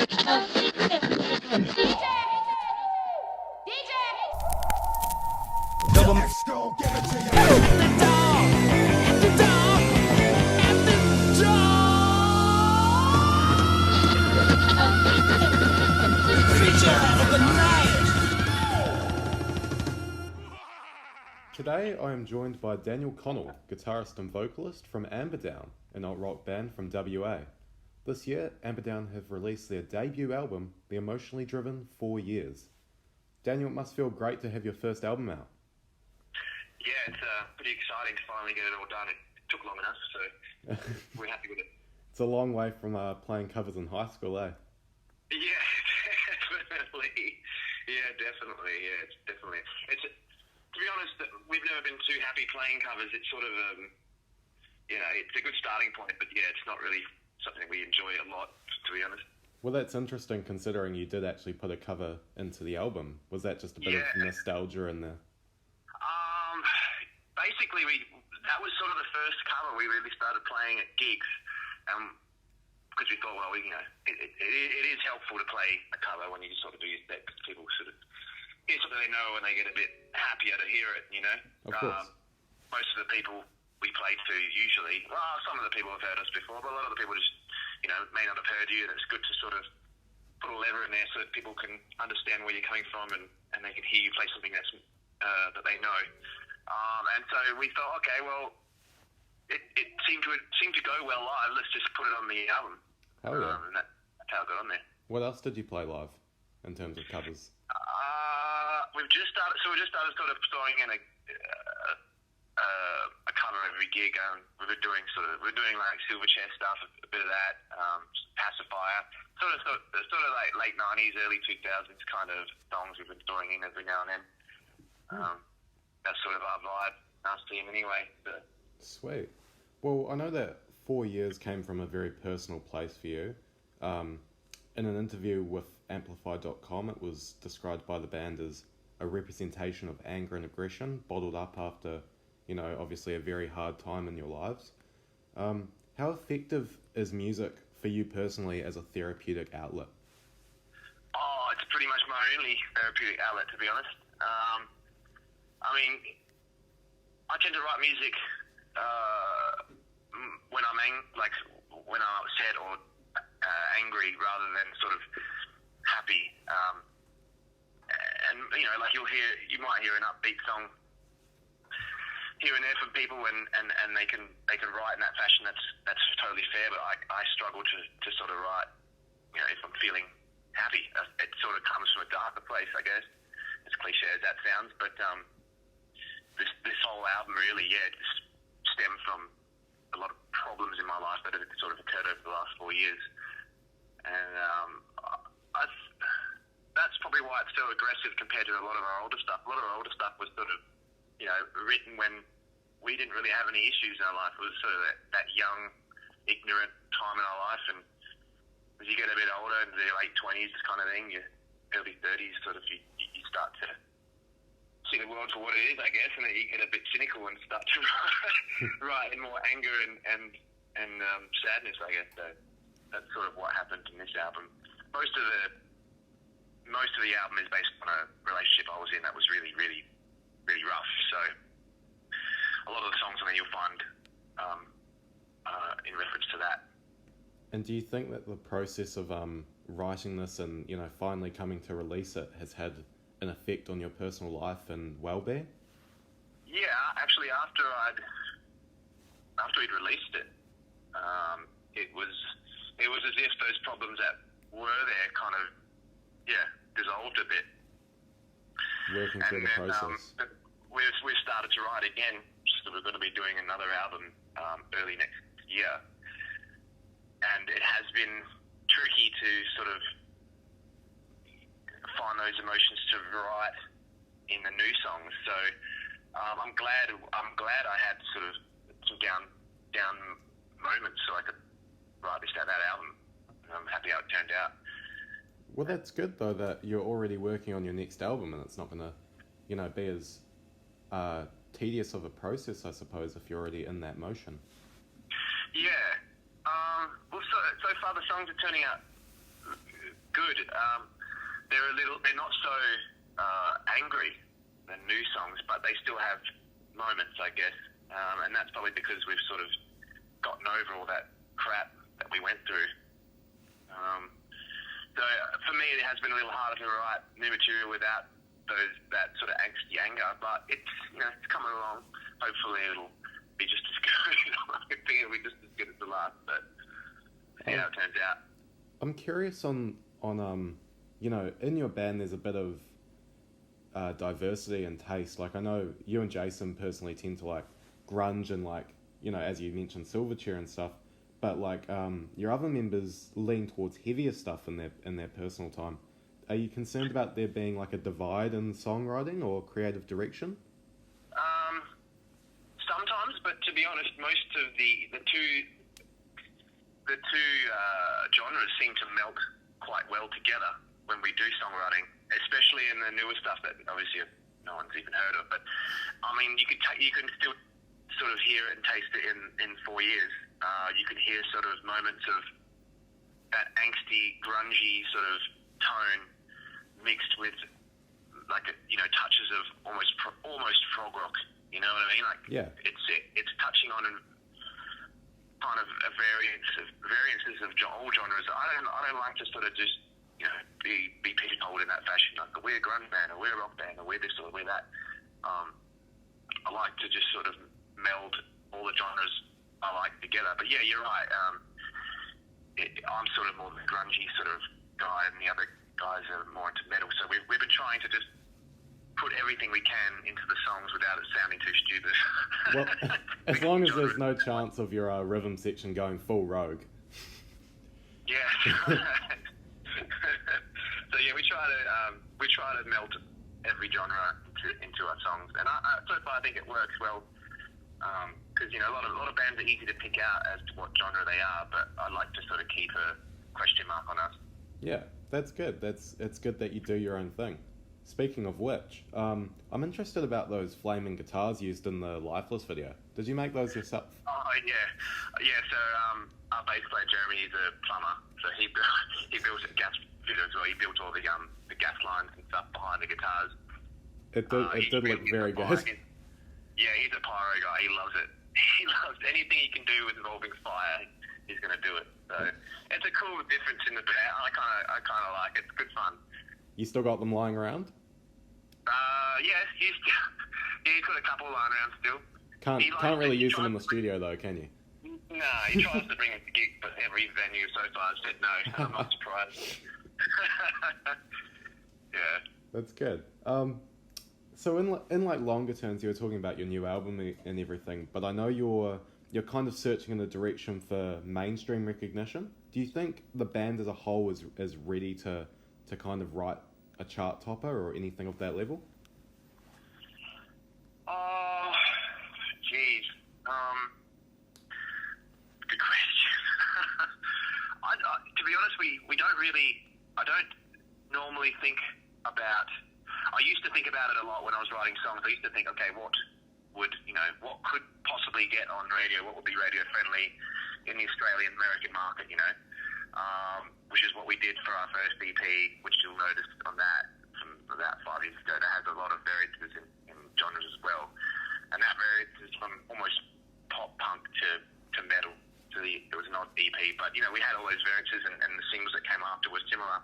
Today I am joined by Daniel Connell, guitarist and vocalist from Amberdown, an alt-rock band from WA. This year, Amberdown have released their debut album, The Emotionally Driven 4 Years. Daniel, it must feel great to have your first album out. Yeah, it's pretty exciting to finally get it all done. It took long enough, so we're happy with it. It's a long way from playing covers in high school, eh? Yeah, definitely. Yeah, definitely. It's to be honest, we've never been too happy playing covers. It's sort of, it's a good starting point, but yeah, it's not really something we enjoy a lot, to be honest. Well, that's interesting considering you did actually put a cover into the album. Was that just a bit of nostalgia in there? Basically, that was sort of the first cover we really started playing at gigs, because we thought, well, it is helpful to play a cover when you sort of do your set, because people sort of hear something they know and they get a bit happier to hear it, you know. Of course. Most of the people we play to usually, some of the people have heard us before, but a lot of the people just, may not have heard you, and it's good to sort of put a lever in there so that people can understand where you're coming from and they can hear you play something that's that they know. And so we thought, okay, well, it seemed to go well live. Let's just put it on the album. Oh yeah. And that's how it got on there. What else did you play live in terms of covers? We've just started sort of throwing in a cover every gig. We're doing like Silverchair stuff, a bit of that, Pacifier, sort of like late 90s, early 2000s kind of songs we've been throwing in every now and then. That's sort of our vibe, our theme anyway. But. Sweet. Well, I know that 4 years came from a very personal place for you. In an interview with Amplify.com, it was described by the band as a representation of anger and aggression bottled up after, obviously a very hard time in your lives. How effective is music for you personally as a therapeutic outlet? Oh, it's pretty much my only therapeutic outlet, to be honest. I tend to write music when when I'm upset or angry rather than sort of happy. And you might hear an upbeat song here and there from people, and they can write in that fashion. That's totally fair. But I struggle to sort of write. If I'm feeling happy, it sort of comes from a darker place, I guess. As cliche as that sounds, but this whole album really, just stemmed from a lot of problems in my life that have sort of occurred over the last 4 years, and that's probably why it's so aggressive compared to a lot of our older stuff. A lot of our older stuff was sort of, written when we didn't really have any issues in our life. It was sort of that young, ignorant time in our life, and as you get a bit older, into the late 20s kind of thing, your early 30s, sort of, you start to see the world for what it is, I guess, and then you get a bit cynical and start to write in more anger and sadness, I guess. So that's sort of what happened in this album. Most of the album is based on a relationship I was in that was really, really, really rough. So a lot of the songs on there you'll find in reference to that. And do you think that the process of writing this and finally coming to release it has had an effect on your personal life and well-being? Yeah, actually, after we'd released it, it was as if those problems that were there kind of dissolved a bit. Working through the process. We've started to write again, so we're going to be doing another album early next year. And it has been tricky to sort of find those emotions to write in the new songs. So I'm glad I had sort of some down moments so I could write that album. I'm happy how it turned out. Well, that's good though that you're already working on your next album, and it's not going to, be as tedious of a process, I suppose, if you're already in that motion. Yeah. Well, so far the songs are turning out good. They're not so angry, the new songs, but they still have moments, I guess. And that's probably because we've sort of gotten over all that crap that we went through. So for me, it has been a little harder to write new material without that sort of angsty anger, but it's coming along. Hopefully, it'll be just as good. I think it'll be just as good as the last, but see how it turns out. I'm curious on in your band there's a bit of diversity and taste. Like, I know you and Jason personally tend to like grunge and like, as you mentioned, Silverchair and stuff, but like your other members lean towards heavier stuff in their personal time. Are you concerned about there being like a divide in songwriting or creative direction? Sometimes, but to be honest, most of the two genres seem to melt quite well together when we do songwriting, especially in the newer stuff that obviously no one's even heard of. But I mean, you can still sort of hear it and taste it in 4 years. You can hear sort of moments of that angsty, grungy sort of tone mixed with like touches of almost prog rock. You know what I mean? Like, yeah, it's touching on kind of variances of all genres. I don't like to sort of just be pigeonholed in that fashion. Like, we're a grunge band, or we're a rock band, or we're this, or we're that. I like to just sort of meld all the genres I like together. But yeah, you're right. I'm sort of more the grungy sort of guy, and the other guys are more into metal. So we've been trying to just put everything we can into the songs without it sounding too stupid. Well, as long as there's no chance of your rhythm section going full rogue. Yeah. So yeah, we try to melt every genre into our songs, and so far I think it works well. Because a lot of bands are easy to pick out as to what genre they are, but I like to sort of keep a question mark on us. Yeah, that's good. It's good that you do your own thing. Speaking of which, I'm interested about those flaming guitars used in the Lifeless video. Did you make those yourself? Oh yeah. So our bass player Jeremy is a plumber, so he built a gas video as well. He built all the gas lines and stuff behind the guitars. It did look very good. Yeah, he's a pyro guy. He loves it. He loves anything he can do with involving fire. He's going to do it. So it's a cool difference in the band. I kind of like it. It's good fun. You still got them lying around? Yes, he's got a couple lying around still. Can't really use them in the studio though, can you? No, he tries to bring it to gigs, but every venue so far has said no. I'm not surprised. Yeah. That's good. So in like longer terms, you were talking about your new album and everything, but I know you're kind of searching in a direction for mainstream recognition. Do you think the band as a whole is ready to kind of write a chart topper or anything of that level? Oh, geez. Good question. To be honest, we don't really. I don't normally think about. I used to think about it a lot when I was writing songs. I used to think, okay, what could possibly get on radio? What would be radio friendly in the Australian American market? Which is what we did for our first EP, which you'll notice on that from about 5 years ago. That has a lot of variances in genres as well, and that variance is from almost pop punk to metal. So it was an odd EP, but we had all those variances, and the singles that came after were similar.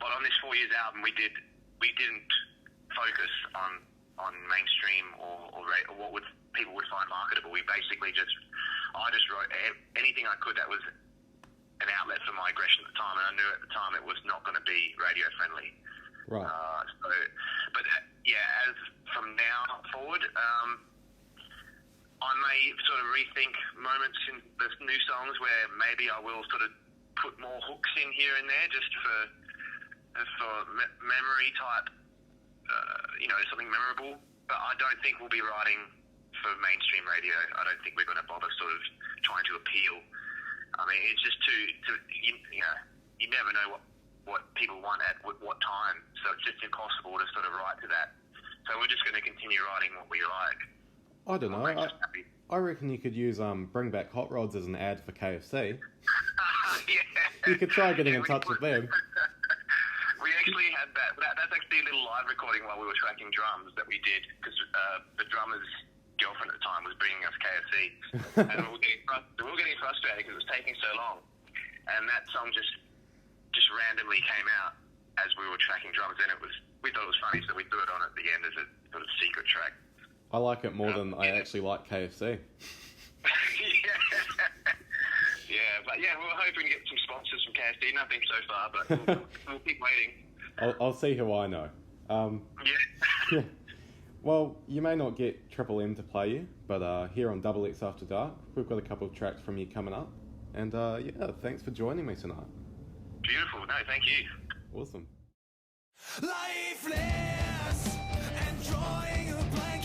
But on this 4 years album, we didn't focus on mainstream or what people would find marketable. We basically I just wrote anything I could that was an outlet for my aggression at the time, and I knew at the time it was not going to be radio friendly. Right. As from now forward, I may sort of rethink moments in the new songs where maybe I will sort of put more hooks in here and there just for memory type, something memorable. But I don't think we'll be writing for mainstream radio. I don't think we're going to bother sort of trying to appeal. I mean, it's just you never know what people want at what time, so it's just impossible to sort of write to that. So we're just going to continue writing what we like. I don't know. I reckon you could use Bring Back Hot Rods as an ad for KFC. Yeah. You could try getting in touch with them. We actually had that's actually a little live recording while we were tracking drums that we did, because the drummer's girlfriend at the time was bringing us KFC, and we were getting frustrated because it was taking so long, and that song just randomly came out as we were tracking drums, and we thought it was funny, so we threw it on at the end as a sort of secret track. I like it more than I actually like KFC. Yeah, but yeah, we were hoping to get some sponsors from KFC. Nothing so far, but we'll keep waiting. I'll see who I know. Yeah. Well, you may not get Triple M to play you, but here on Double X After Dark, we've got a couple of tracks from you coming up. And yeah, thanks for joining me tonight. Beautiful. No, thank you. Awesome. Lifeless, enjoying a blanket.